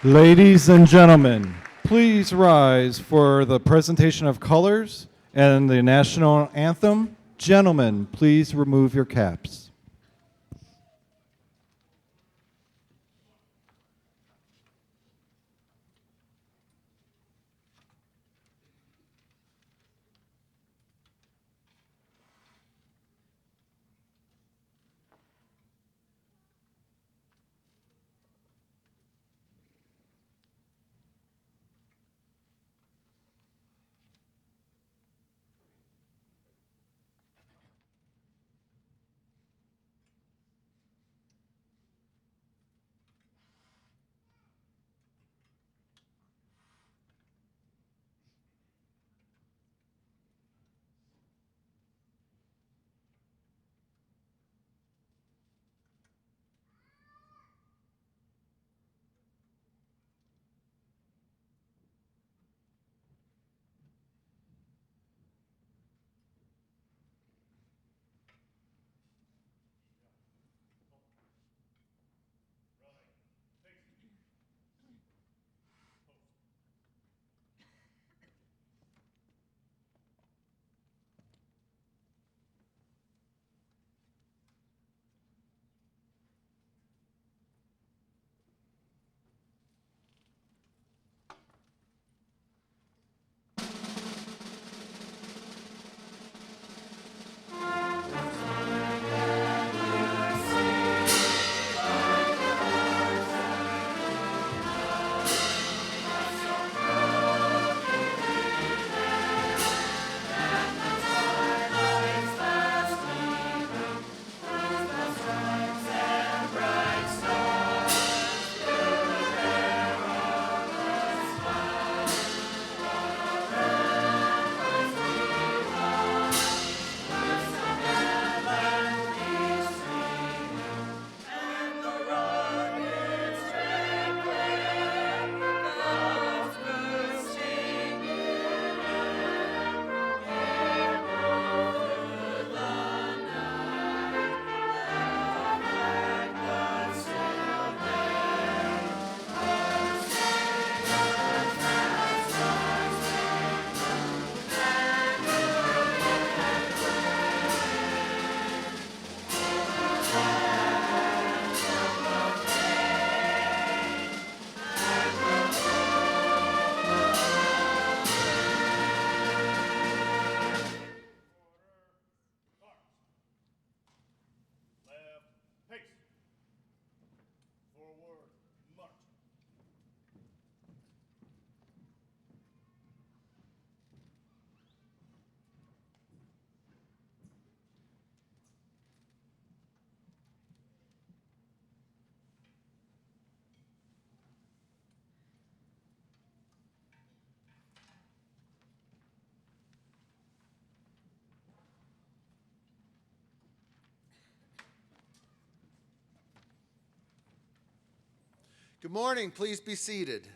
Ladies and gentlemen, please rise for the presentation of colors and the national anthem. Gentlemen, please remove your caps. Good morning. Please be seated.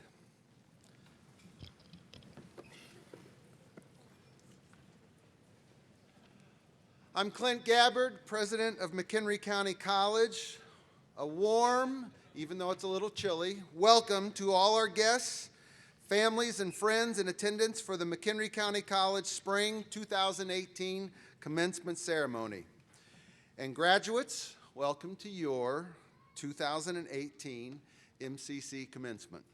I'm Clint Gabbard, president of McHenry County College. A warm, even though it's a little chilly, welcome to all our guests, families, and friends in attendance for the McHenry County College Spring 2018 commencement ceremony. And graduates, welcome to your 2018 MCC commencement.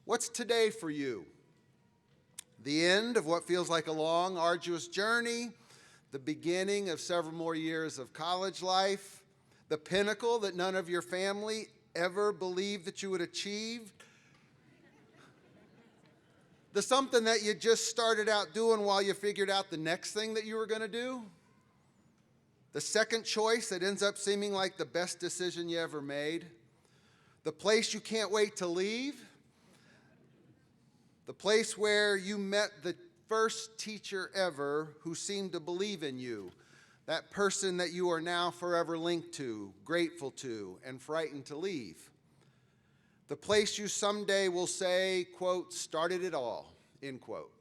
What's today for you? The end of what feels like a long, arduous journey, the beginning of several more years of college life, the pinnacle that none of your family ever believed that you would achieve, the something that you just started out doing while you figured out the next thing that you were going to do, the second choice that ends up seeming like the best decision you ever made, the place you can't wait to leave, the place where you met the first teacher ever who seemed to believe in you, that person that you are now forever linked to, grateful to, and frightened to leave, the place you someday will say, quote, started it all, end quote.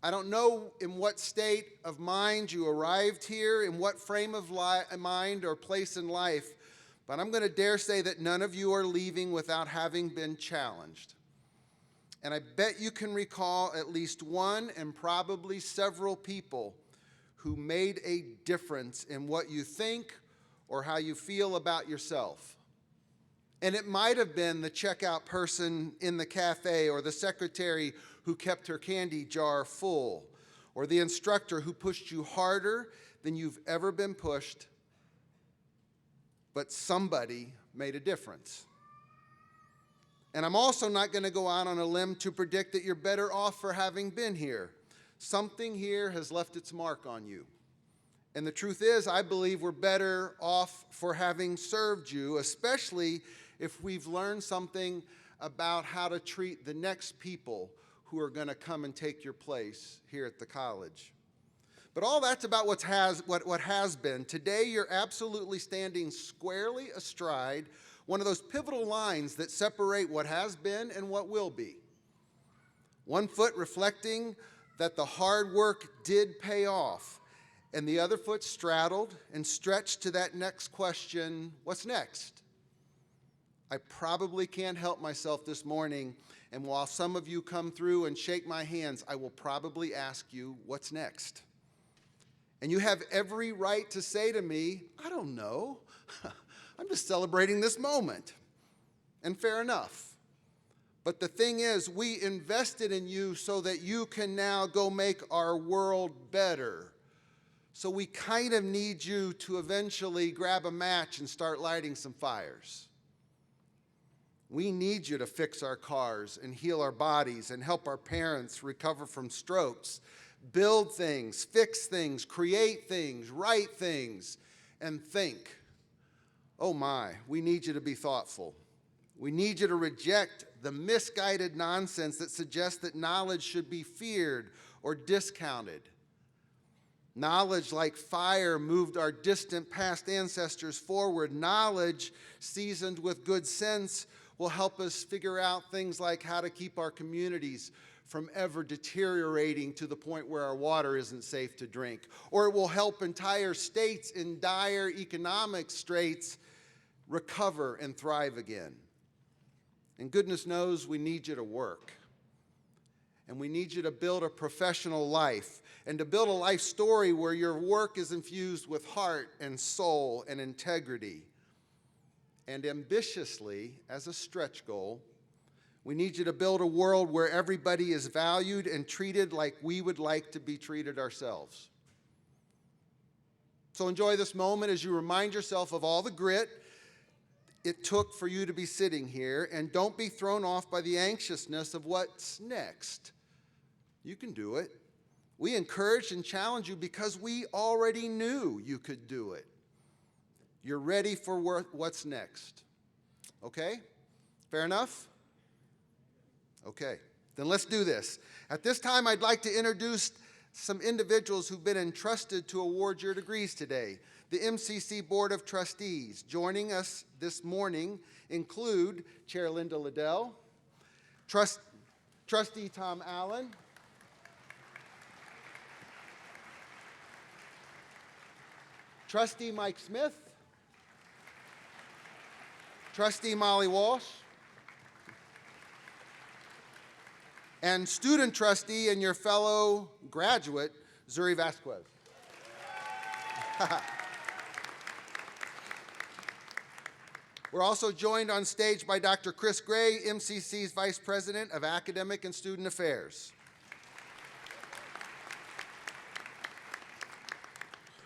I don't know in what state of mind you arrived here, in what frame of mind or place in life, But I'm going to dare say that none of you are leaving without having been challenged. And I bet you can recall at least one and probably several people who made a difference in what you think or how you feel about yourself. And it might have been the checkout person in the cafe, or the secretary who kept her candy jar full, or the instructor who pushed you harder than you've ever been pushed, but somebody made a difference. And I'm also not going to go out on a limb to predict that you're better off for having been here. Something here has left its mark on you. And the truth is, I believe we're better off for having served you, especially if we've learned something about how to treat the next people who are going to come and take your place here at the college. But all that's about what has been. Today, you're absolutely standing squarely astride one of those pivotal lines that separate what has been and what will be. One foot reflecting that the hard work did pay off, and the other foot straddled and stretched to that next question, what's next? I probably can't help myself this morning, and while some of you come through and shake my hands, I will probably ask you, what's next? And you have every right to say to me, I don't know. I'm just celebrating this moment. And fair enough. But the thing is, we invested in you so that you can now go make our world better. So we kind of need you to eventually grab a match and start lighting some fires. We need you to fix our cars and heal our bodies and help our parents recover from strokes, build things, fix things, create things, write things, and think. Oh my, we need you to be thoughtful. We need you to reject the misguided nonsense that suggests that knowledge should be feared or discounted. Knowledge like fire moved our distant past ancestors forward. Knowledge seasoned with good sense will help us figure out things like how to keep our communities from ever deteriorating to the point where our water isn't safe to drink. Or it will help entire states in dire economic straits recover and thrive again. And goodness knows we need you to work. And we need you to build a professional life and to build a life story where your work is infused with heart and soul and integrity. And ambitiously, as a stretch goal, we need you to build a world where everybody is valued and treated like we would like to be treated ourselves. So enjoy this moment as you remind yourself of all the grit it took for you to be sitting here, and don't be thrown off by the anxiousness of what's next. You can do it. We encouraged and challenged you because we already knew you could do it. You're ready for what's next. Okay? Fair enough? Okay, then let's do this. At this time, I'd like to introduce some individuals who've been entrusted to award your degrees today. The MCC Board of Trustees. Joining us this morning include Chair Linda Liddell, Trustee Tom Allen, Trustee Mike Smith, Trustee Molly Walsh, and student trustee and your fellow graduate, Zuri Vasquez. We're also joined on stage by Dr. Chris Gray, MCC's Vice President of Academic and Student Affairs.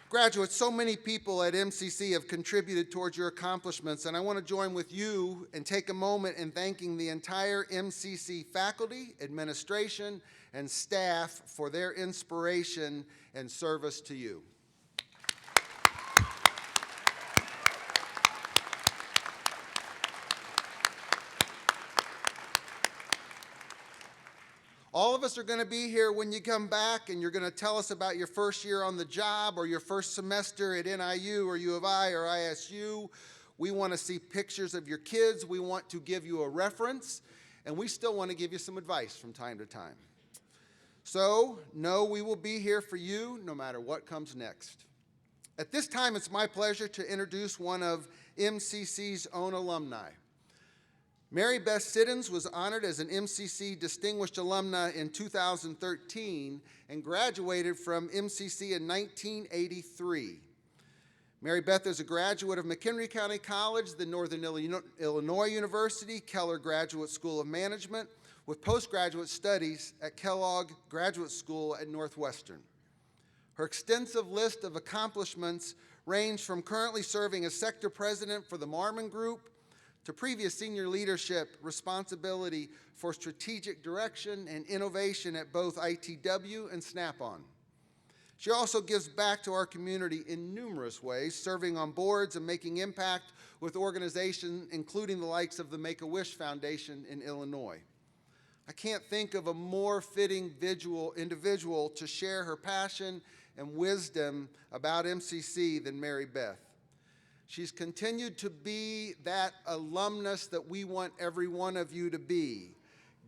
Graduates, so many people at MCC have contributed towards your accomplishments, and I want to join with you and take a moment in thanking the entire MCC faculty, administration, and staff for their inspiration and service to you. All of us are going to be here when you come back, and you're going to tell us about your first year on the job or your first semester at NIU or U of I or ISU. We want to see pictures of your kids. We want to give you a reference, and we still want to give you some advice from time to time. So, know we will be here for you no matter what comes next. At this time, it's my pleasure to introduce one of MCC's own alumni. Mary Beth Siddons was honored as an MCC Distinguished Alumna in 2013 and graduated from MCC in 1983. Mary Beth is a graduate of McHenry County College, the Northern Illinois University, Keller Graduate School of Management, with postgraduate studies at Kellogg Graduate School at Northwestern. Her extensive list of accomplishments range from currently serving as sector president for the Marmon Group to previous senior leadership responsibility for strategic direction and innovation at both ITW and Snap-on. She also gives back to our community in numerous ways, serving on boards and making impact with organizations including the likes of the Make-A-Wish Foundation in Illinois. I can't think of a more fitting individual to share her passion and wisdom about MCC than Mary Beth. She's continued to be that alumnus that we want every one of you to be,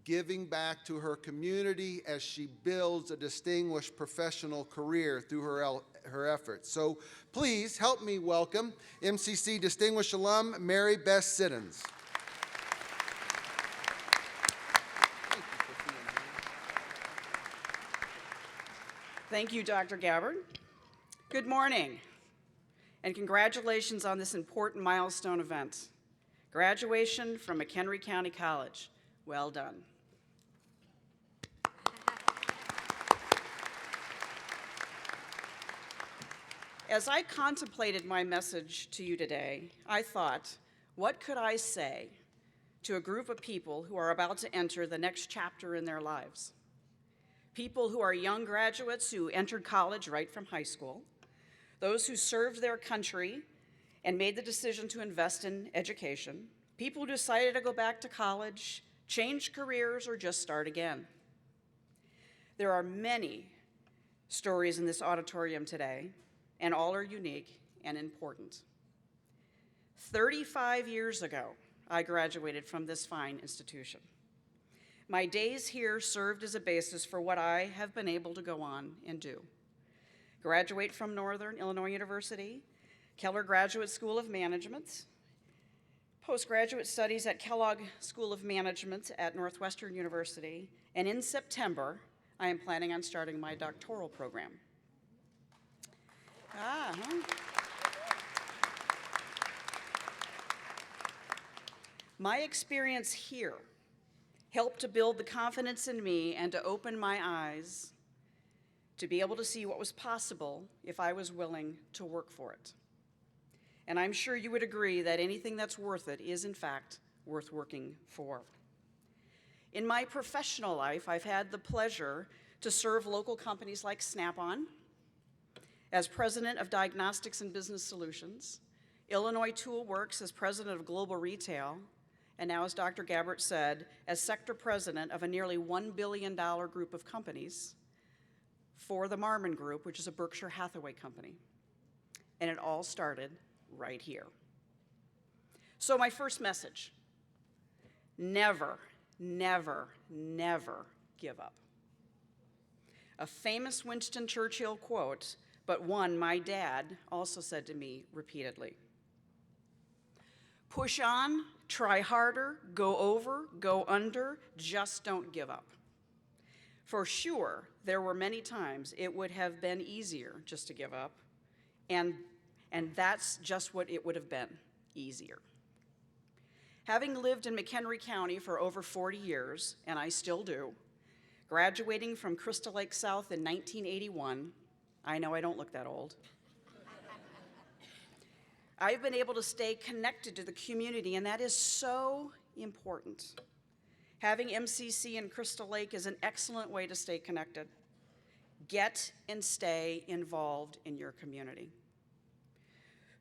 giving back to her community as she builds a distinguished professional career through her efforts. So please help me welcome MCC Distinguished Alum Mary Beth Siddons. Thank you, Dr. Gabbard. Good morning, and congratulations on this important milestone event. Graduation from McHenry County College. Well done. As I contemplated my message to you today, I thought, what could I say to a group of people who are about to enter the next chapter in their lives? People who are young graduates who entered college right from high school, those who served their country and made the decision to invest in education, people who decided to go back to college, change careers, or just start again. There are many stories in this auditorium today, and all are unique and important. 35 years ago, I graduated from this fine institution. My days here served as a basis for what I have been able to go on and do. Graduate from Northern Illinois University, Keller Graduate School of Management, postgraduate studies at Kellogg School of Management at Northwestern University, and in September, I am planning on starting my doctoral program. My experience here helped to build the confidence in me and to open my eyes to be able to see what was possible if I was willing to work for it. And I'm sure you would agree that anything that's worth it is, in fact, worth working for. In my professional life, I've had the pleasure to serve local companies like Snap-on, as president of Diagnostics and Business Solutions, Illinois Tool Works as president of Global Retail, and now, as Dr. Gabbard said, as sector president of a nearly $1 billion group of companies for the Marmon Group, which is a Berkshire Hathaway company. And it all started right here. So my first message, never, never, never give up. A famous Winston Churchill quote, but one my dad also said to me repeatedly. Push on, try harder, go over, go under, just don't give up. For sure, there were many times it would have been easier just to give up, and that's just what it would have been, easier. Having lived in McHenry County for over 40 years, and I still do, graduating from Crystal Lake South in 1981, I know I don't look that old, I've been able to stay connected to the community, and that is so important. Having MCC in Crystal Lake is an excellent way to stay connected. Get and stay involved in your community.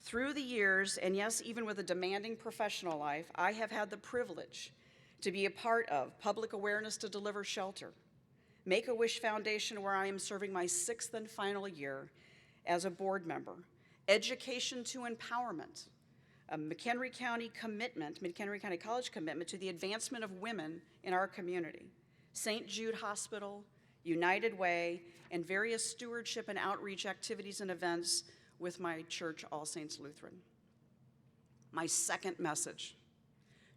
Through the years, and yes, even with a demanding professional life, I have had the privilege to be a part of Public Awareness to Deliver Shelter, Make-A-Wish Foundation, where I am serving my 6th and final year as a board member, Education to Empowerment, a McHenry County College commitment to the advancement of women in our community, St. Jude Hospital, United Way, and various stewardship and outreach activities and events with my church, All Saints Lutheran. My second message: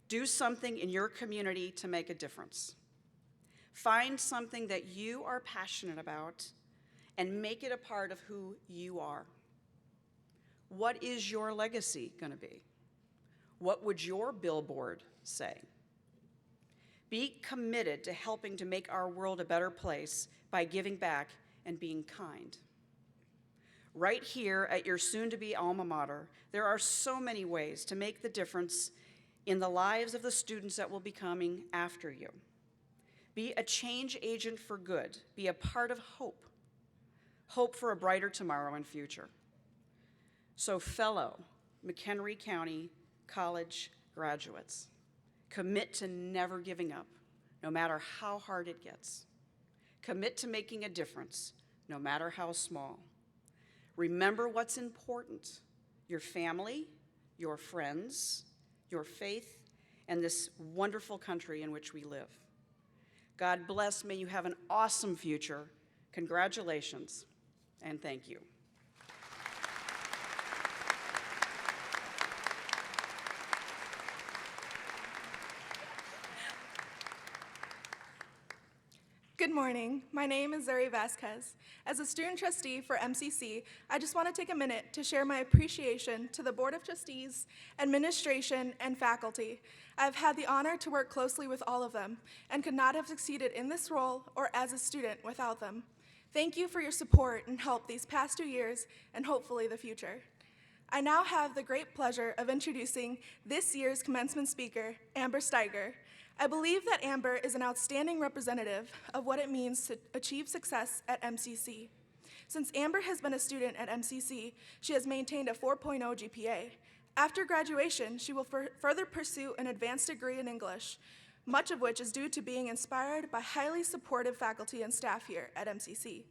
do something in your community to make a difference. Find something that you are passionate about and make it a part of who you are. What is your legacy going to be? What would your billboard say? Be committed to helping to make our world a better place by giving back and being kind. Right here at your soon-to-be alma mater, there are so many ways to make the difference in the lives of the students that will be coming after you. Be a change agent for good. Be a part of hope. Hope for a brighter tomorrow and future. So fellow McHenry County College graduates, commit to never giving up, no matter how hard it gets. Commit to making a difference, no matter how small. Remember what's important: your family, your friends, your faith, and this wonderful country in which we live. God bless. May you have an awesome future. Congratulations, and thank you. Good morning. My name is Zuri Vasquez. As a student trustee for MCC, I just want to take a minute to share my appreciation to the Board of Trustees, administration, and faculty. I've had the honor to work closely with all of them and could not have succeeded in this role or as a student without them. Thank you for your support and help these past 2 years and hopefully the future. I now have the great pleasure of introducing this year's commencement speaker, Amber Steiger. I believe that Amber is an outstanding representative of what it means to achieve success at MCC. Since Amber has been a student at MCC, she has maintained a 4.0 GPA. After graduation, she will further pursue an advanced degree in English, much of which is due to being inspired by highly supportive faculty and staff here at MCC.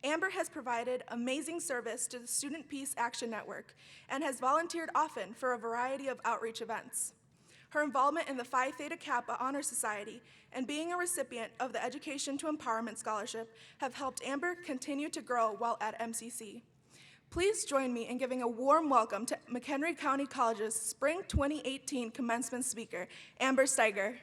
Amber has provided amazing service to the Student Peace Action Network and has volunteered often for a variety of outreach events. Her involvement in the Phi Theta Kappa Honor Society and being a recipient of the Education to Empowerment Scholarship have helped Amber continue to grow while at MCC. Please join me in giving a warm welcome to McHenry County College's Spring 2018 commencement speaker, Amber Steiger.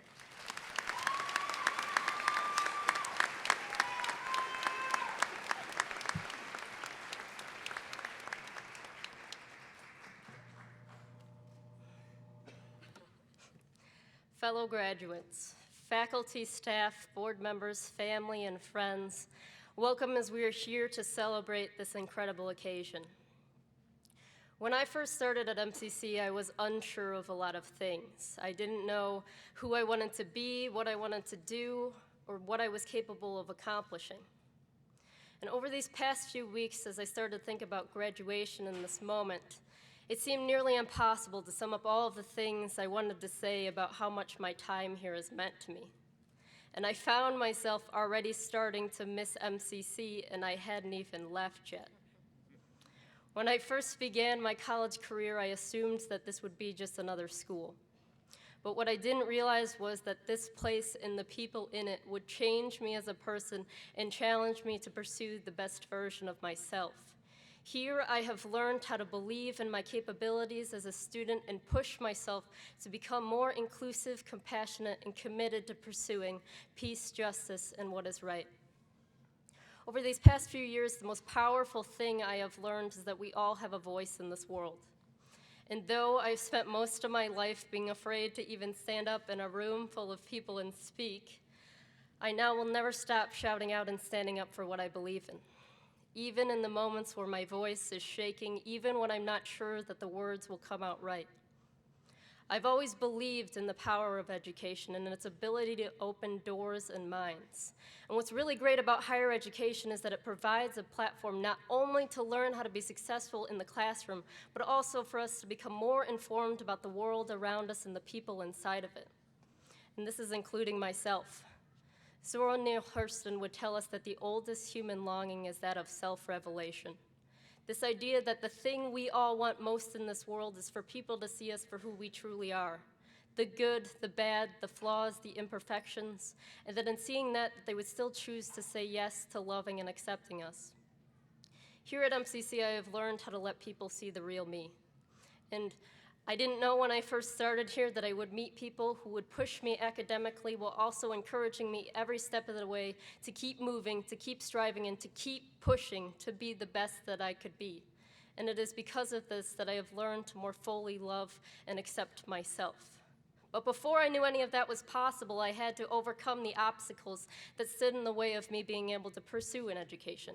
Fellow graduates, faculty, staff, board members, family, and friends, welcome as we are here to celebrate this incredible occasion. When I first started at MCC, I was unsure of a lot of things. I didn't know who I wanted to be, what I wanted to do, or what I was capable of accomplishing. And over these past few weeks, as I started to think about graduation in this moment, it seemed nearly impossible to sum up all of the things I wanted to say about how much my time here has meant to me. And I found myself already starting to miss MCC, and I hadn't even left yet. When I first began my college career, I assumed that this would be just another school. But what I didn't realize was that this place and the people in it would change me as a person and challenge me to pursue the best version of myself. Here, I have learned how to believe in my capabilities as a student and push myself to become more inclusive, compassionate, and committed to pursuing peace, justice, and what is right. Over these past few years, the most powerful thing I have learned is that we all have a voice in this world. And though I've spent most of my life being afraid to even stand up in a room full of people and speak, I now will never stop shouting out and standing up for what I believe in. Even in the moments where my voice is shaking, even when I'm not sure that the words will come out right. I've always believed in the power of education and its ability to open doors and minds. And what's really great about higher education is that it provides a platform not only to learn how to be successful in the classroom, but also for us to become more informed about the world around us and the people inside of it. And this is including myself. Zora Neale Hurston would tell us that the oldest human longing is that of self-revelation. This idea that the thing we all want most in this world is for people to see us for who we truly are. The good, the bad, the flaws, the imperfections, and that in seeing that, they would still choose to say yes to loving and accepting us. Here at MCC, I have learned how to let people see the real me. And I didn't know when I first started here that I would meet people who would push me academically while also encouraging me every step of the way to keep moving, to keep striving, and to keep pushing to be the best that I could be. And it is because of this that I have learned to more fully love and accept myself. But before I knew any of that was possible, I had to overcome the obstacles that stood in the way of me being able to pursue an education.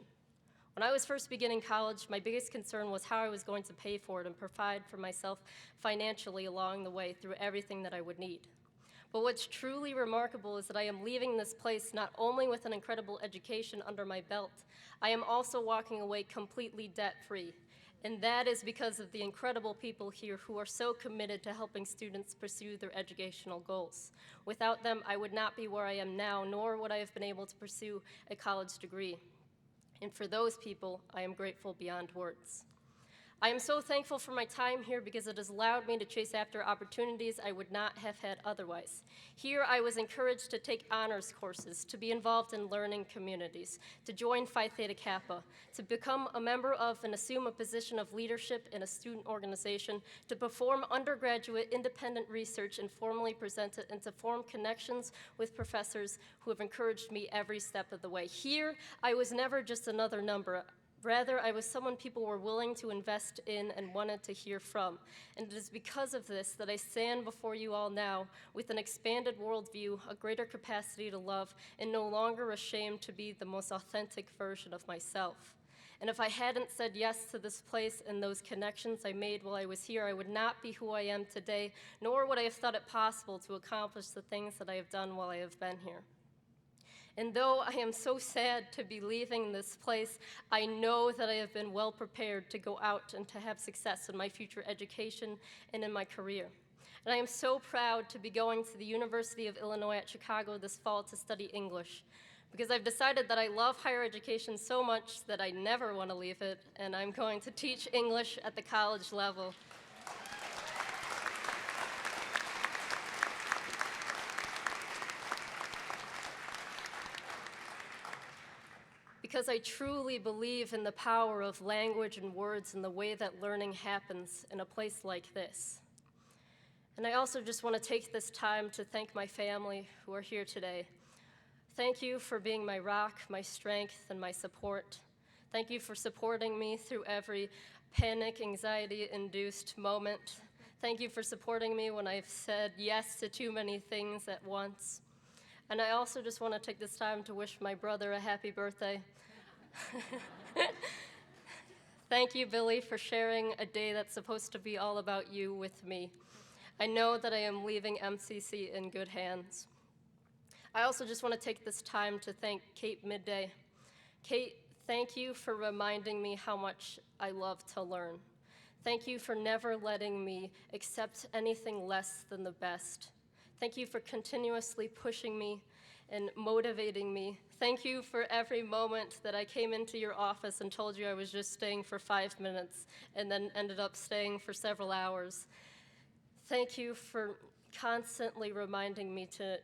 When I was first beginning college, my biggest concern was how I was going to pay for it and provide for myself financially along the way through everything that I would need. But what's truly remarkable is that I am leaving this place not only with an incredible education under my belt, I am also walking away completely debt-free. And that is because of the incredible people here who are so committed to helping students pursue their educational goals. Without them, I would not be where I am now, nor would I have been able to pursue a college degree. And for those people, I am grateful beyond words. I am so thankful for my time here because it has allowed me to chase after opportunities I would not have had otherwise. Here, I was encouraged to take honors courses, to be involved in learning communities, to join Phi Theta Kappa, to become a member of and assume a position of leadership in a student organization, to perform undergraduate independent research and formally present it, and to form connections with professors who have encouraged me every step of the way. Here, I was never just another number. Rather, I was someone people were willing to invest in and wanted to hear from. And it is because of this that I stand before you all now with an expanded worldview, a greater capacity to love, and no longer ashamed to be the most authentic version of myself. And if I hadn't said yes to this place and those connections I made while I was here, I would not be who I am today, nor would I have thought it possible to accomplish the things that I have done while I have been here. And though I am so sad to be leaving this place, I know that I have been well prepared to go out and to have success in my future education and in my career. And I am so proud to be going to the University of Illinois at Chicago this fall to study English, because I've decided that I love higher education so much that I never want to leave it, and I'm going to teach English at the college level. Because I truly believe in the power of language and words and the way that learning happens in a place like this. And I also just want to take this time to thank my family who are here today. Thank you for being my rock, my strength, and my support. Thank you for supporting me through every panic, anxiety-induced moment. Thank you for supporting me when I've said yes to too many things at once. And I also just want to take this time to wish my brother a happy birthday. Thank you, Billy, for sharing a day that's supposed to be all about you with me. I know that I am leaving MCC in good hands. I also just want to take this time to thank Kate Midday. Kate, thank you for reminding me how much I love to learn. Thank you for never letting me accept anything less than the best. Thank you for continuously pushing me and motivating me. Thank you for every moment that I came into your office and told you I was just staying for 5 minutes and then ended up staying for several hours. Thank you for constantly reminding me to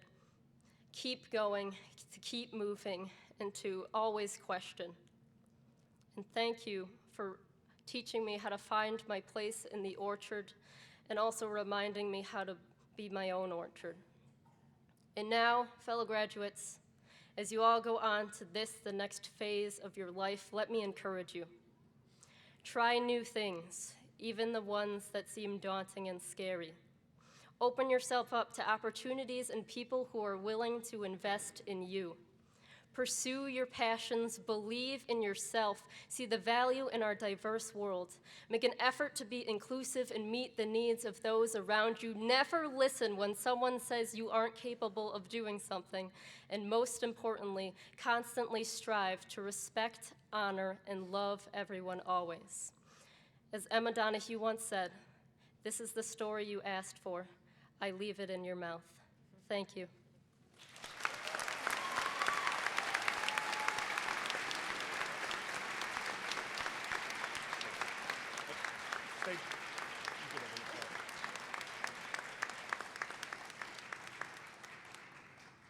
keep going, to keep moving, and to always question. And thank you for teaching me how to find my place in the orchard and also reminding me how to be my own orchard. And now, fellow graduates, as you all go on to the next phase of your life, let me encourage you. Try new things, even the ones that seem daunting and scary. Open yourself up to opportunities and people who are willing to invest in you. Pursue your passions, believe in yourself, see the value in our diverse world. Make an effort to be inclusive and meet the needs of those around you. Never listen when someone says you aren't capable of doing something. And most importantly, constantly strive to respect, honor, and love everyone always. As Emma Donahue once said, "This is the story you asked for. I leave it in your mouth." Thank you.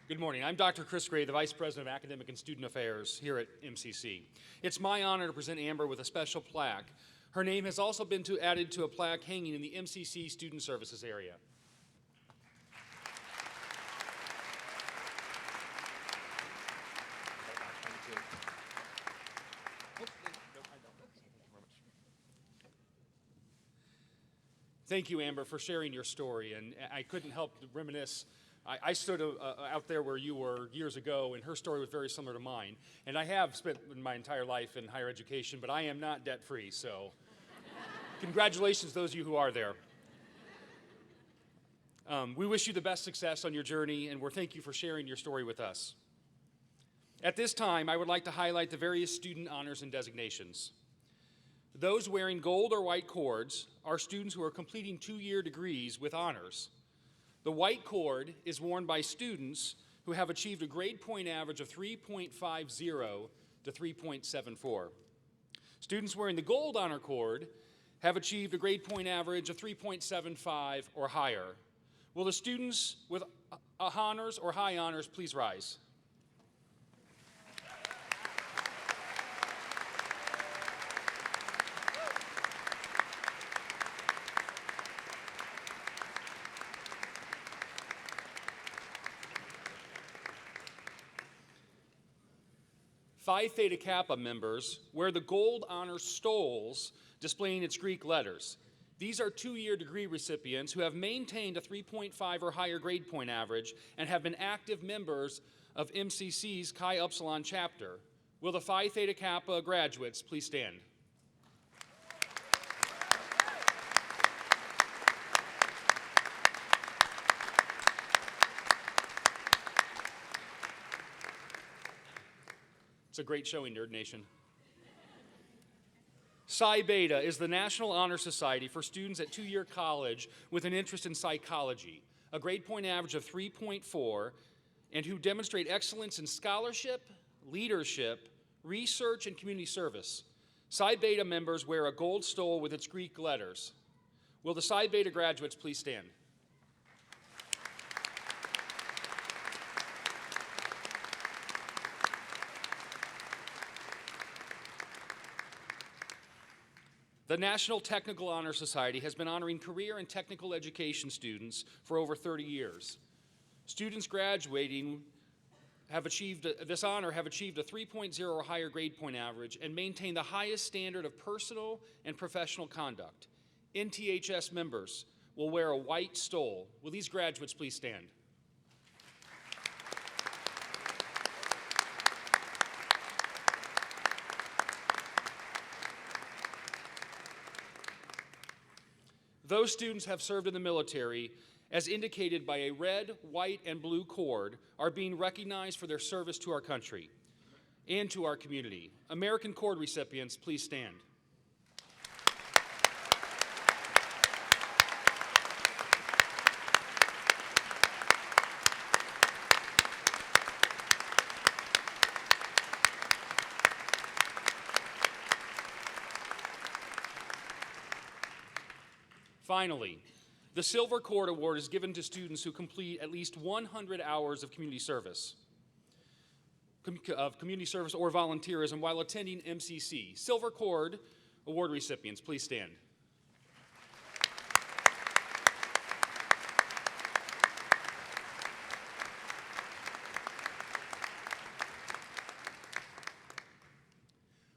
Good morning. I'm Dr. Chris Gray, the Vice President of Academic and Student Affairs here at MCC. It's my honor to present Amber with a special plaque. Her name has also been added to a plaque hanging in the MCC Student Services area. Thank you, Amber, for sharing your story. And I couldn't help to reminisce. I stood out there where you were years ago, and her story was very similar to mine. And I have spent my entire life in higher education, but I am not debt-free, so congratulations to those of you who are there. We wish you the best success on your journey, and thank you for sharing your story with us. At this time, I would like to highlight the various student honors and designations. Those wearing gold or white cords are students who are completing two-year degrees with honors. The white cord is worn by students who have achieved a grade point average of 3.50 to 3.74. Students wearing the gold honor cord have achieved a grade point average of 3.75 or higher. Will the students with honors or high honors please rise? Phi Theta Kappa members wear the gold honor stoles displaying its Greek letters. These are two-year degree recipients who have maintained a 3.5 or higher grade point average and have been active members of MCC's Chi Upsilon chapter. Will the Phi Theta Kappa graduates please stand? It's a great showing, Nerd Nation. Psi Beta is the National Honor Society for students at two-year college with an interest in psychology, a grade point average of 3.4, and who demonstrate excellence in scholarship, leadership, research, and community service. Psi Beta members wear a gold stole with its Greek letters. Will the Psi Beta graduates please stand? The National Technical Honor Society has been honoring career and technical education students for over 30 years. Students graduating this honor have achieved a 3.0 or higher grade point average and maintain the highest standard of personal and professional conduct. NTHS members will wear a white stole. Will these graduates please stand? Those students have served in the military, as indicated by a red, white, and blue cord, are being recognized for their service to our country and to our community. American cord recipients, please stand. Finally, the Silver Cord Award is given to students who complete at least 100 hours of community service or volunteerism while attending MCC. Silver Cord Award recipients, please stand.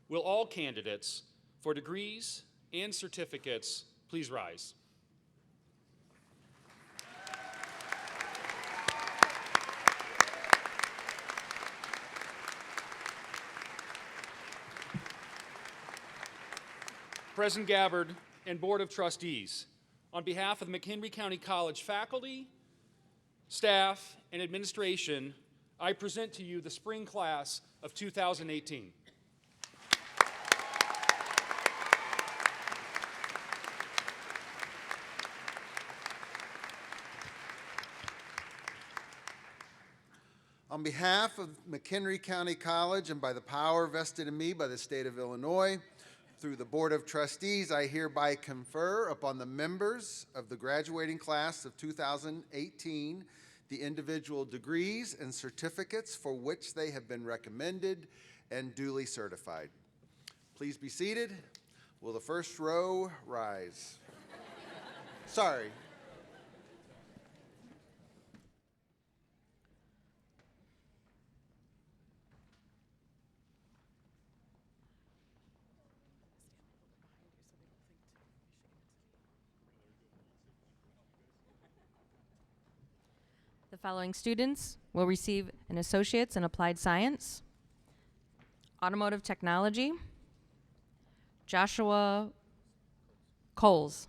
Will all candidates for degrees and certificates please rise? President Gabbard and Board of Trustees, on behalf of the McHenry County College faculty, staff, and administration, I present to you the spring class of 2018. On behalf of McHenry County College and by the power vested in me by the state of Illinois, through the Board of Trustees, I hereby confer upon the members of the graduating class of 2018 the individual degrees and certificates for which they have been recommended and duly certified. Please be seated. Will the first row rise? Sorry. The following students will receive an Associate's in Applied Science, Automotive Technology, Joshua Coles.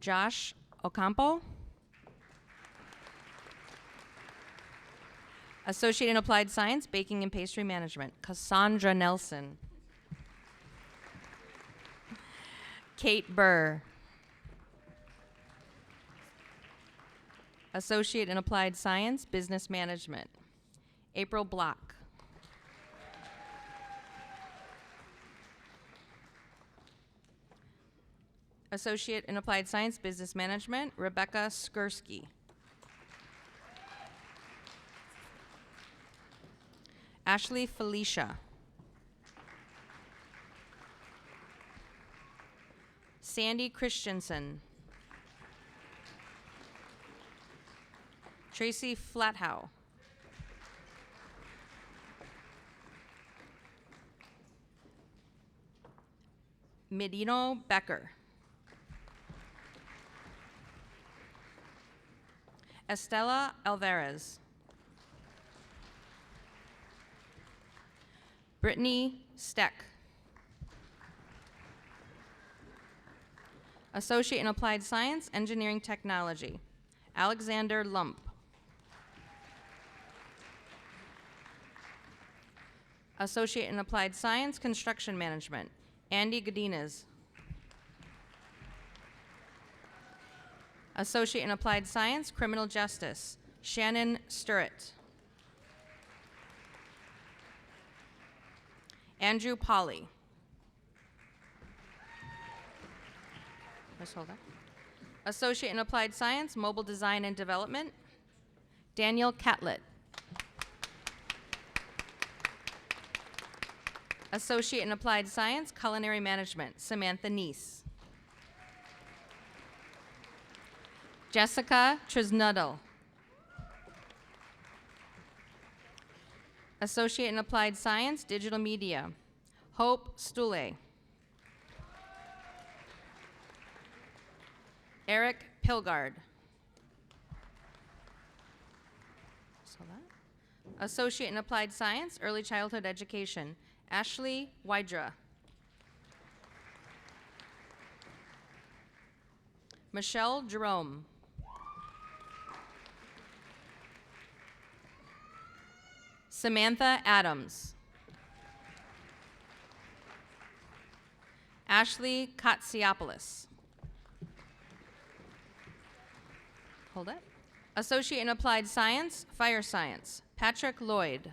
Josh Ocampo, Associate in Applied Science, Baking and Pastry Management, Cassandra Nelson. Kate Burr, Associate in Applied Science, Business Management, April Block. Associate in Applied Science, Business Management, Rebecca Skursky. Ashley Felicia. Sandy Christensen. Tracy Flathow. Medino Becker. Estela Alvarez. Brittany Steck. Associate in Applied Science, Engineering Technology, Alexander Lump. Associate in Applied Science, Construction Management, Andy Godinez. Associate in Applied Science, Criminal Justice, Shannon Sturrett. Andrew Polly. Let's hold that. Associate in Applied Science, Mobile Design and Development, Daniel Catlett. Associate in Applied Science, Culinary Management, Samantha Neese. Jessica Trisnuddle. Associate in Applied Science, Digital Media, Hope Stule. Eric Pilgard. Associate in Applied Science, Early Childhood Education, Ashley Wydra. Michelle Jerome. Samantha Adams. Ashley Katsiopoulos. Hold it. Associate in Applied Science, Fire Science, Patrick Lloyd.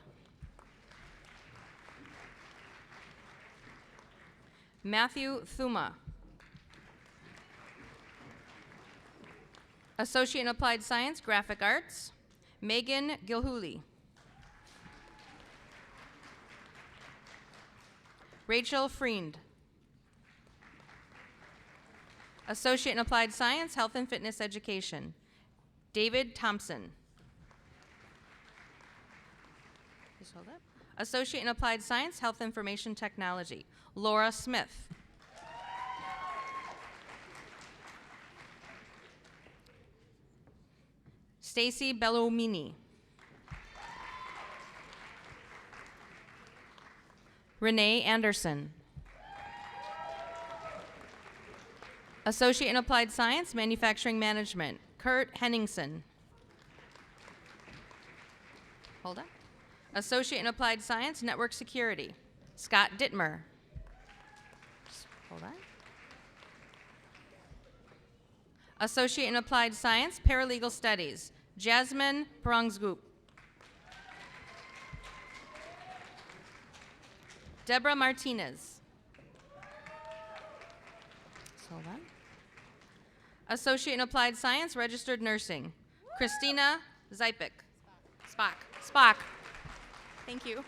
Matthew Thuma. Associate in Applied Science, Graphic Arts, Megan Gilhooly. Rachel Freend. Associate in Applied Science, Health and Fitness Education, David Thompson. Just hold up. Associate in Applied Science, Health Information Technology, Laura Smith. Stacy Bellomini. Renee Anderson. Associate in Applied Science, Manufacturing Management, Kurt Henningsen. Hold on. Associate in Applied Science, Network Security, Scott Dittmer. Hold on. Associate in Applied Science, Paralegal Studies, Jasmine Parangsgoop. Deborah Martinez. Hold on. Associate in Applied Science, Registered Nursing, Christina Zipik. Spock. Thank you.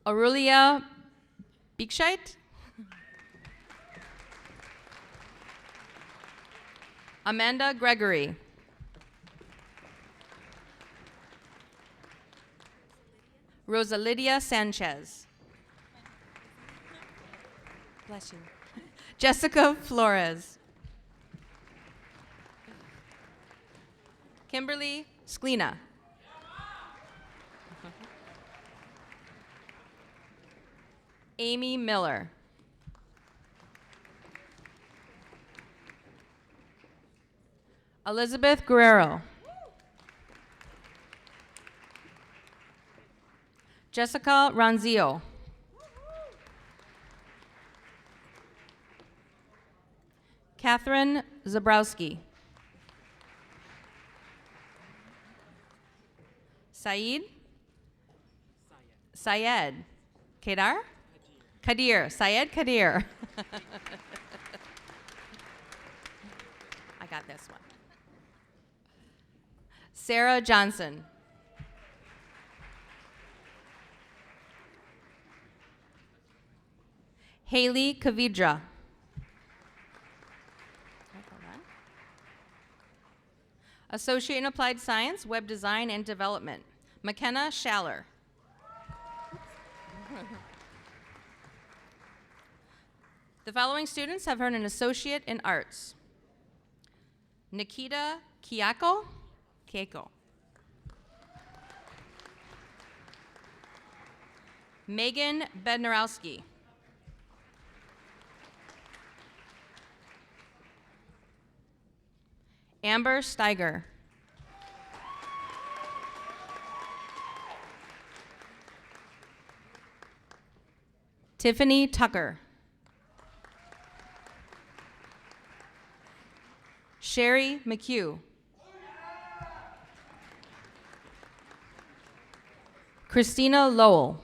Aurelia Biekscheit. Amanda Gregory. Rosa Lydia Sanchez. Bless you. Jessica Flores. Kimberly Sklina. Amy Miller. Elizabeth Guerrero. Jessica Ronzio. Catherine Zabrowski. Syed. Kedar? Kadir. Syed Kadir. I got this one. Sarah Johnson. Haley Kavidra. Associate in Applied Science, Web Design and Development, McKenna Schaller. The following students have earned an Associate in Arts. Nikita Kiako. Megan Bednarowski. Amber Steiger. Tiffany Tucker. Sherry McHugh. Christina Lowell.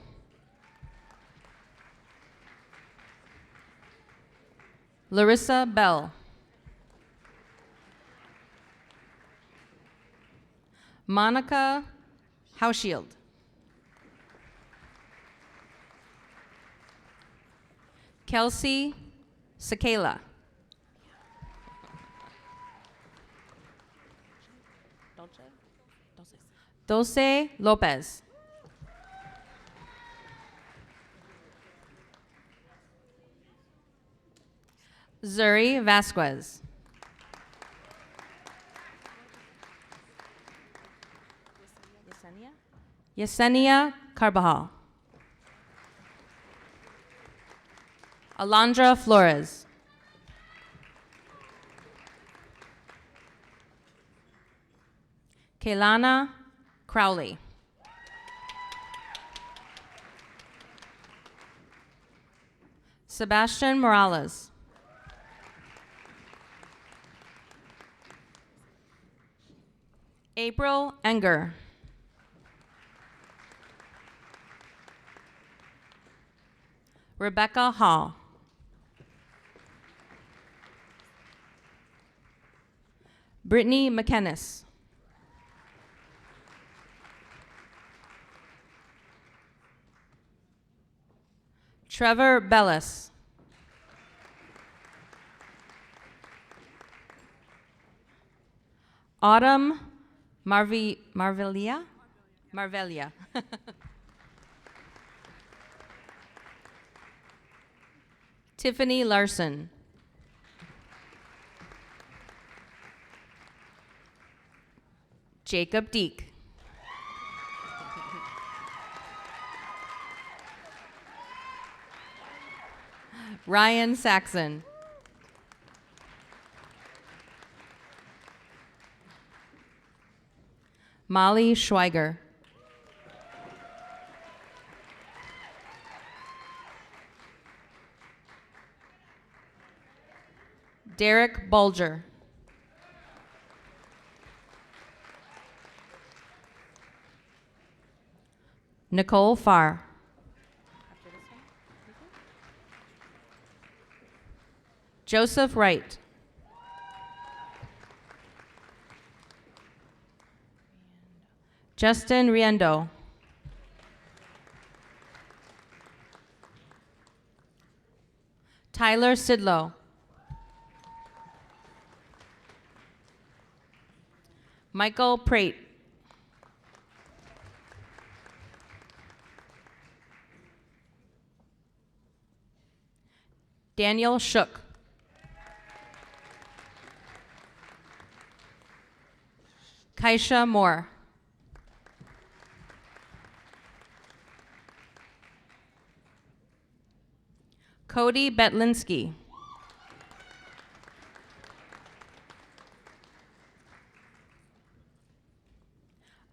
Larissa Bell. Monica Hauschild. Kelsey Sakela. Dulce Lopez. Zuri Vasquez. Yesenia Carbajal. Alondra Flores. Kaylana Crowley. Sebastian Morales. April Enger. Rebecca Hall. Brittany McKennis. Trevor Bellis. Autumn Marvelia. Tiffany Larson. Jacob Deek. Ryan Saxon. Molly Schweiger. Derek Bulger. Nicole Farr. Joseph Wright. Justin Riendo. Tyler Sidlow. Michael Prate. Daniel Shook. Kaisha Moore. Cody Betlinski.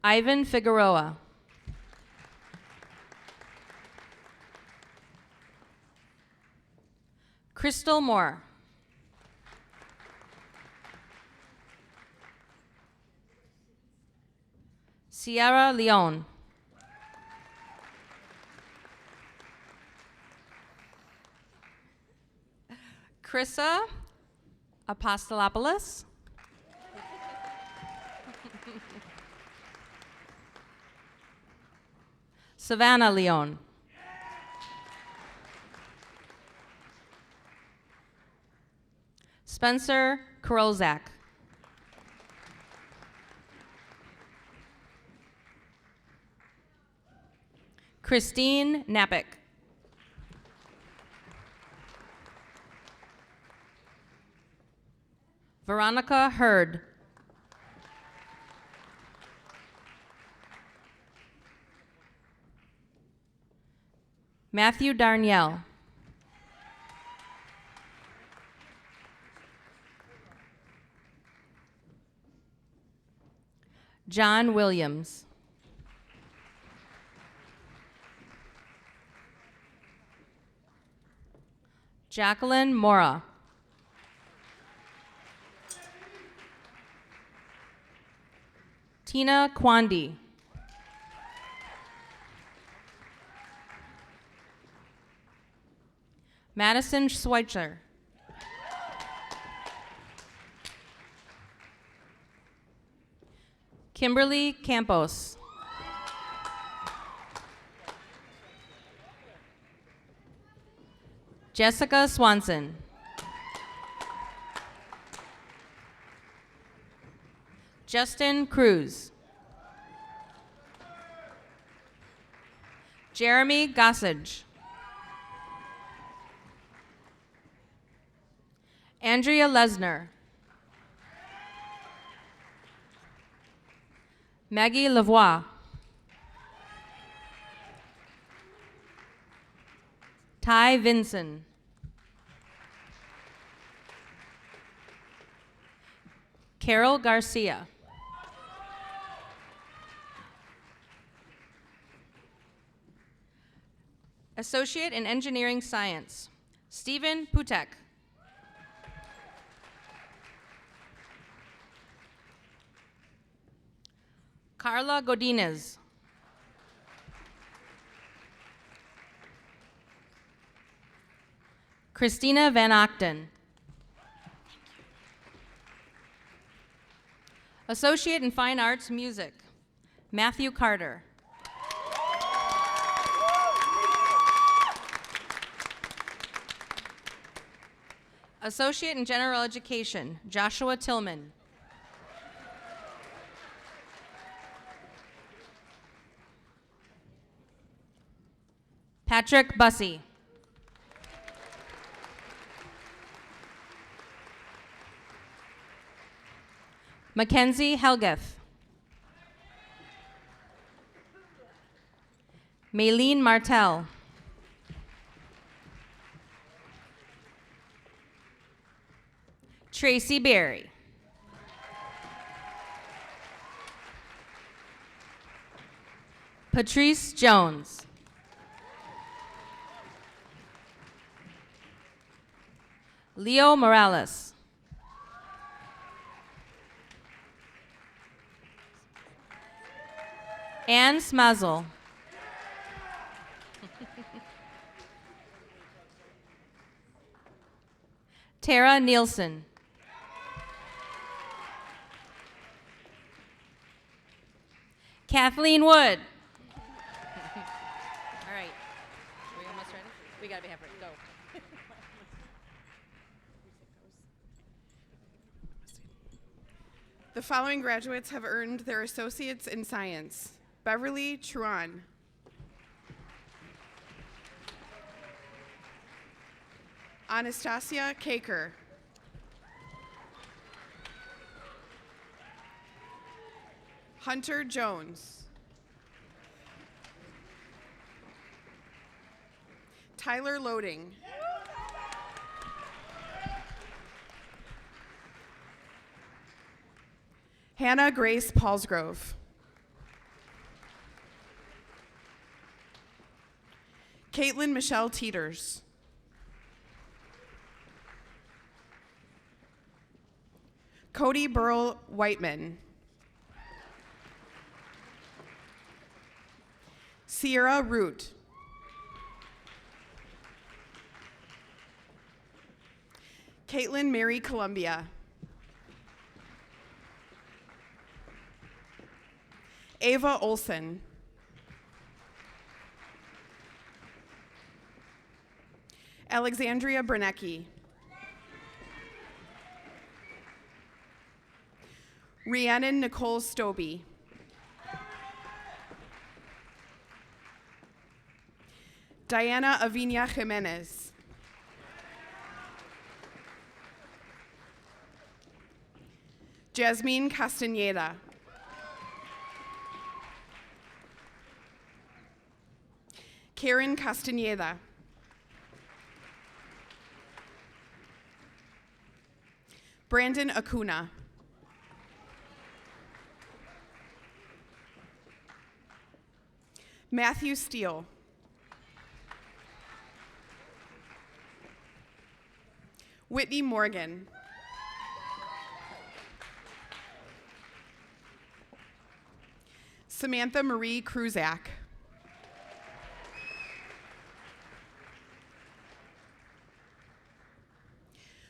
Ivan Figueroa. Crystal Moore. Sierra Leone. Krissa Apostolopoulos. Savannah Leone. Spencer Karolzak. Christine Napick. Veronica Hurd. Matthew Darnielle. John Williams. Jacqueline Mora. Tina Kwandi. Madison Schweitzer. Kimberly Campos. Jessica Swanson. Justin Cruz. Jeremy Gossage. Andrea Lesner. Maggie Lavoie. Ty Vinson. Carol Garcia. Associate in Engineering Science, Stephen Putek. Carla Godinez. Christina Van Octen. Associate in Fine Arts Music, Matthew Carter. Associate in General Education, Joshua Tillman. Patrick Bussey. Mackenzie Helgeth. Maylene Martell. Tracy Berry. Patrice Jones. Leo Morales. Anne Smazel. Tara Nielsen. Kathleen Wood. All right. Are we almost ready? We gotta be halfway. Go. The following graduates have earned their Associates in Science. Beverly Truan. Anastasia Kaker. Hunter Jones. Tyler Loading. Hannah Grace Paulsgrove. Caitlin Michelle Teeters. Cody Burl Whiteman. Sierra Root. Caitlin Mary Columbia. Ava Olson. Alexandria Bernecki. Rhiannon Nicole Stobie. Diana Avinia Jimenez. Jasmine Castaneda. Karen Castaneda. Brandon Acuna. Matthew Steele. Whitney Morgan. Samantha Marie Kruzak.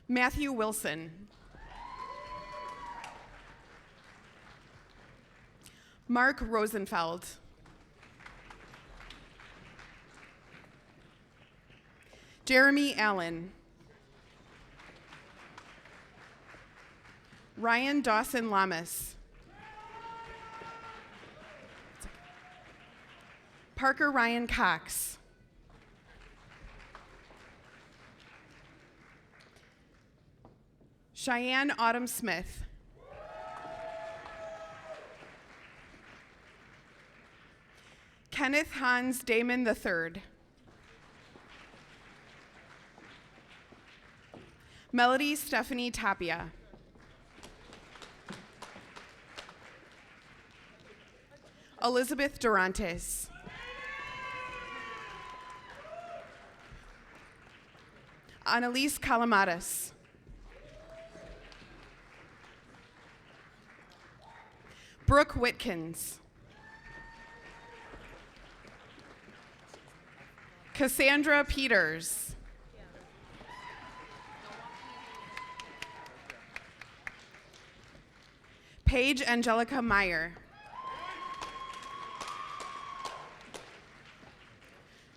Matthew Wilson. Mark Rosenfeld. Jeremy Allen. Ryan Dawson Lamas. Parker Ryan Cox. Cheyenne Autumn Smith. Kenneth Hans Damon III. Melody Stephanie Tapia. Elizabeth Durantes. Annalise Calamatas. Brooke Whitkins. Cassandra Peters. Paige Angelica Meyer.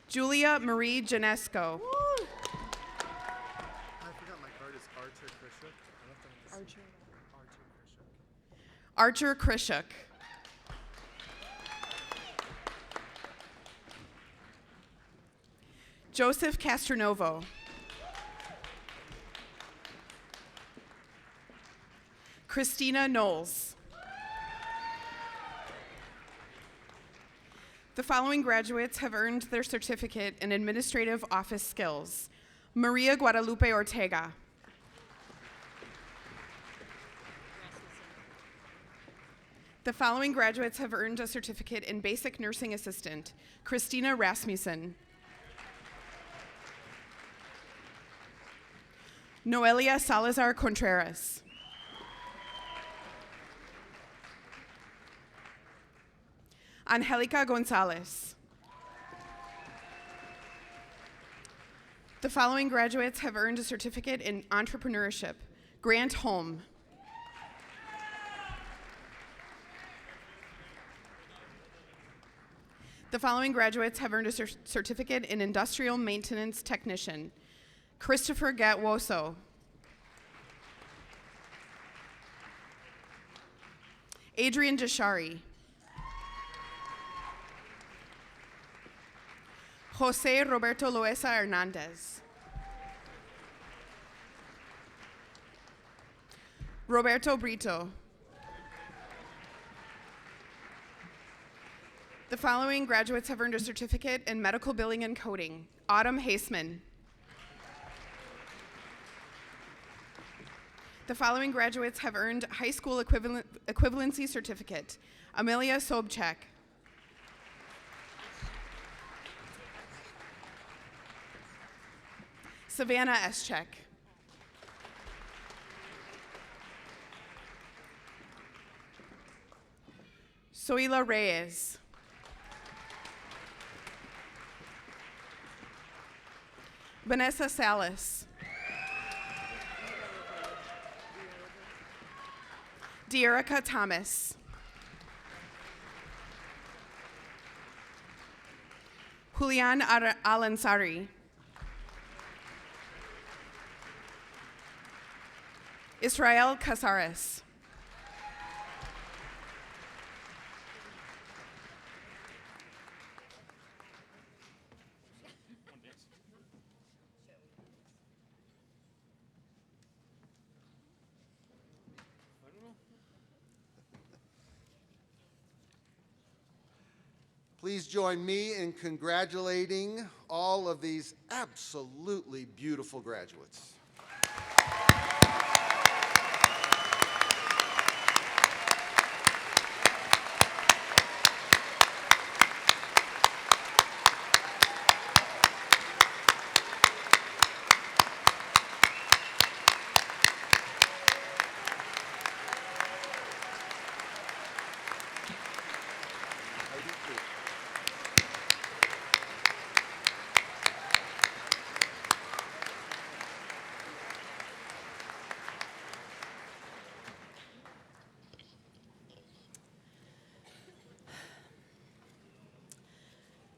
Julia Marie Janesco. I forgot my card is Archer Krishuk. Archer Krishuk. Joseph Castronovo. Christina Knowles. The following graduates have earned their certificate in Administrative Office Skills. Maria Guadalupe Ortega. The following graduates have earned a certificate in Basic Nursing Assistant. Christina Rasmussen. Noelia Salazar Contreras. Angelica Gonzalez. The following graduates have earned a certificate in entrepreneurship. Grant Holm. The following graduates have earned a certificate in industrial maintenance technician. Christopher Gatwoso. Adrian Jashari. Jose Roberto Loesa Hernandez. Roberto Brito. The following graduates have earned a certificate in medical billing and coding. Autumn Haseman. The following graduates have earned high school equivalency certificate. Amelia Sobchak. Savannah Eschek. Soila Reyes. Vanessa Salas. Deerica Thomas. Julian Alansari. Israel Casares. Please join me in congratulating all of these absolutely beautiful graduates.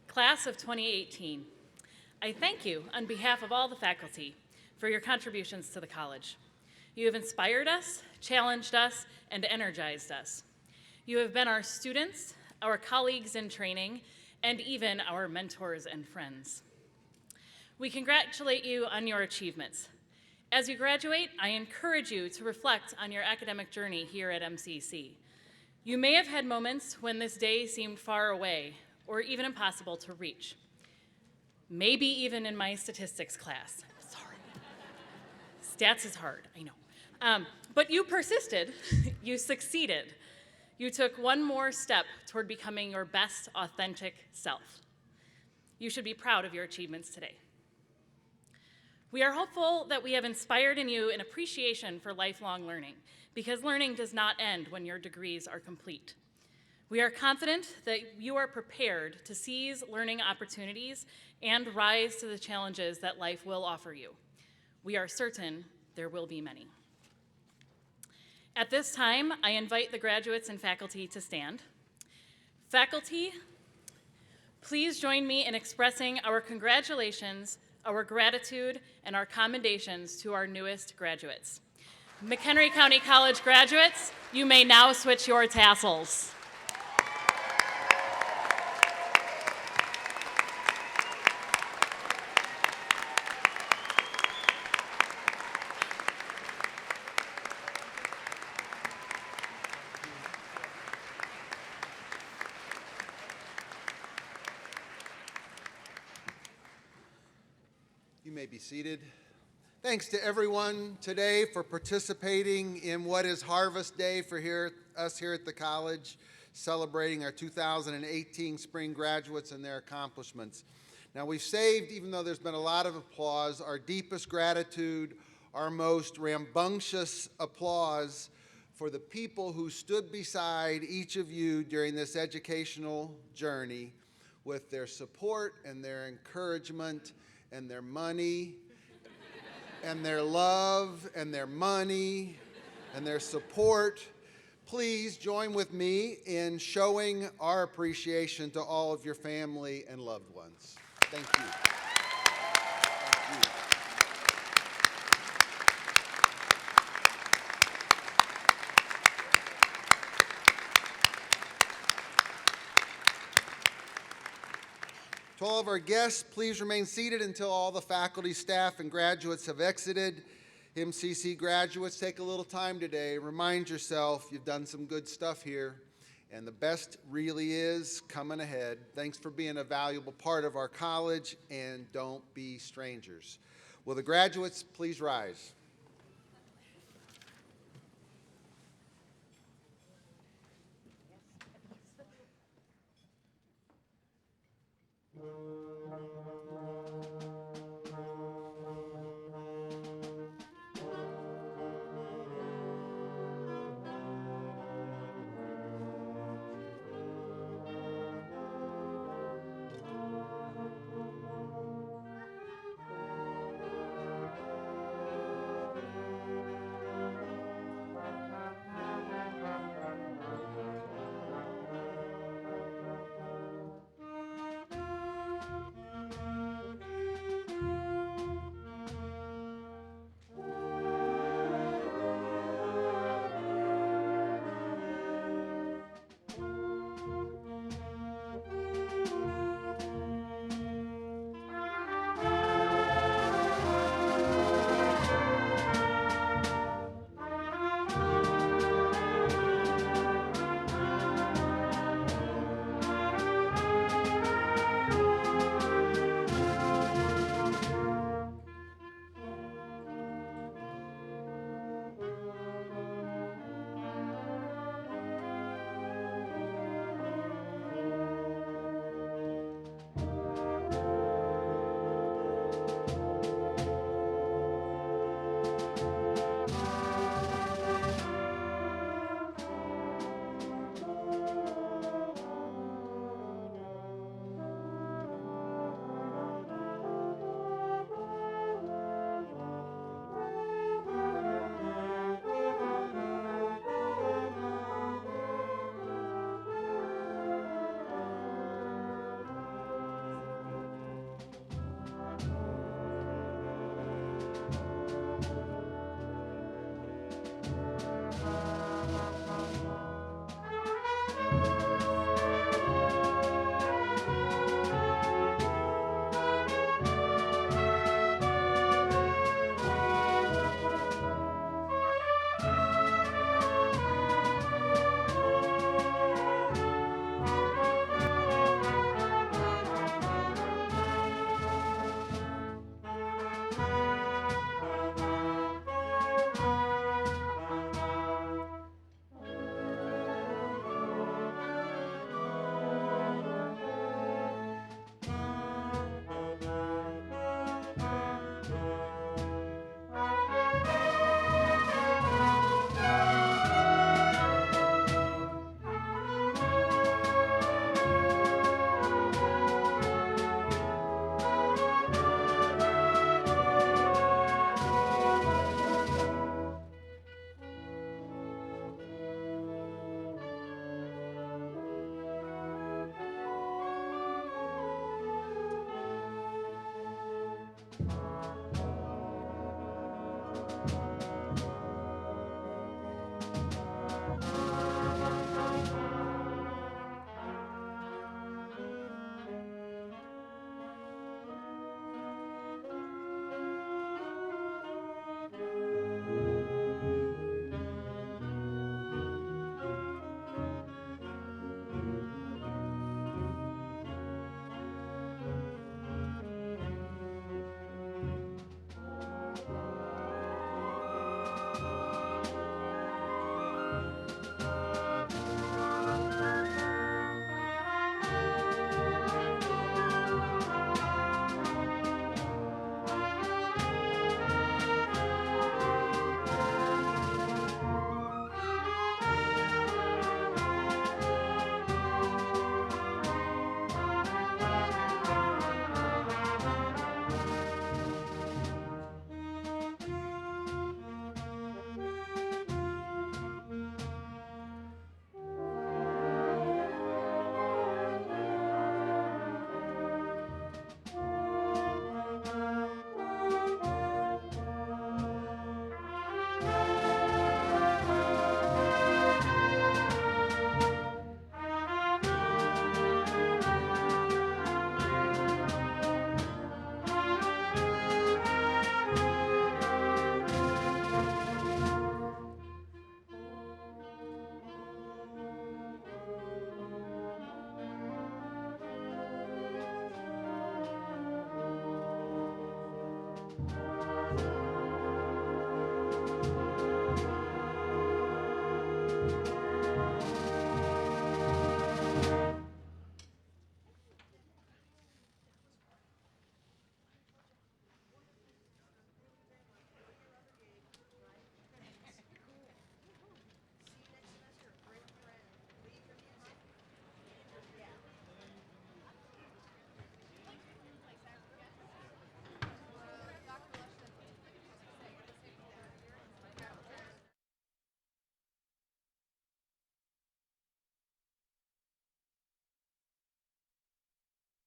Class of 2018, I thank you on behalf of all the faculty for your contributions to the college. You have inspired us, challenged us, and energized us. You have been our students, our colleagues in training, and even our mentors and friends. We congratulate you on your achievements. As you graduate, I encourage you to reflect on your academic journey here at MCC. You may have had moments when this day seemed far away or even impossible to reach. Maybe even in my statistics class. Sorry. Stats is hard, I know. But you persisted, you succeeded. You took one more step toward becoming your best authentic self. You should be proud of your achievements today. We are hopeful that we have inspired in you an appreciation for lifelong learning, because learning does not end when your degrees are complete. We are confident that you are prepared to seize learning opportunities and rise to the challenges that life will offer you. We are certain there will be many. At this time, I invite the graduates and faculty to stand. Faculty, please join me in expressing our congratulations, our gratitude, and our commendations to our newest graduates. McHenry County College graduates, you may now switch your tassels. You may be seated. Thanks to everyone today for participating in what is Harvest Day for us here at the college, celebrating our 2018 spring graduates and their accomplishments. Now we've saved, even though there's been a lot of applause, our deepest gratitude, our most rambunctious applause for the people who stood beside each of you during this educational journey with their support and their encouragement and their money and their love and their money and their support. Please join with me in showing our appreciation to all of your family and loved ones. Thank you. Thank you. To all of our guests, please remain seated until all the faculty, staff, and graduates have exited. MCC graduates, take a little time today. Remind yourself you've done some good stuff here, and the best really is coming ahead. Thanks for being a valuable part of our college, and don't be strangers. Will the graduates please rise?